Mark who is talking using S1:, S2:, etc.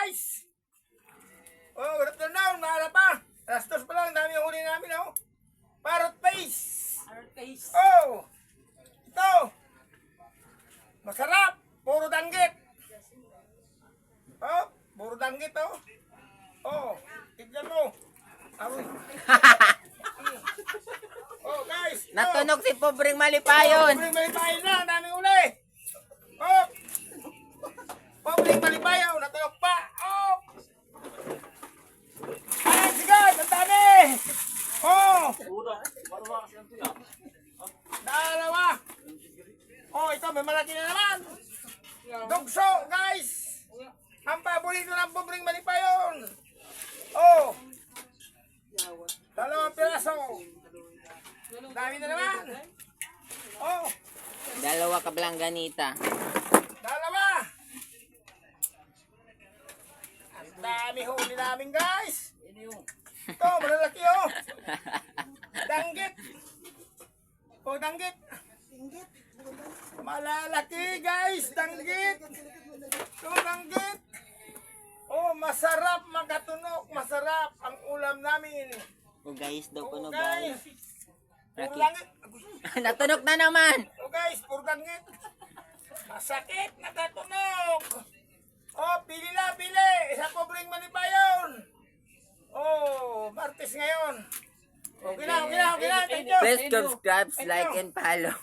S1: guys. Oh, good afternoon, mahala pa. Alas 2 pa lang, dami yung huli namin, oh. Parrot face. Oh, ito. Masarap, puro danggit. Oh, puro danggit, oh. Oh, tignan mo. Aroy. Oh, guys. ito.
S2: Natunog si pobreng malipayon.
S1: Pobreng malipayon na, ang daming uli. Oh, pobreng malipayon, natulog pa. Oh. Ay, sigat, ang dami. Oh. Dalawa. Oh, ito, may malaki na naman. Dugso, guys. Ang paborito ng pobreng malipayon. Oh. Dalawang piraso. Dami na naman. Oh.
S2: Dalawa kablangganita.
S1: Dalawa. Ang dami huli namin, guys. Ito, malalaki, oh. Danggit. Oh, danggit. Malalaki, guys. Danggit. Ito, danggit. Oh, masarap magkatunok. Masarap ang ulam namin.
S2: O guys, daw
S1: Oh,
S2: kuno
S1: guys.
S2: guys.
S1: Puro
S2: Laki.
S1: danggit.
S2: Natunog na naman.
S1: Oh, guys, puro danggit. Masakit, nagkatunog. Oh, pili na, pili. Isa pobreng malipayon. Oh, Martes ngayon. Okay na. Thank you.
S2: Please subscribe, like, and follow.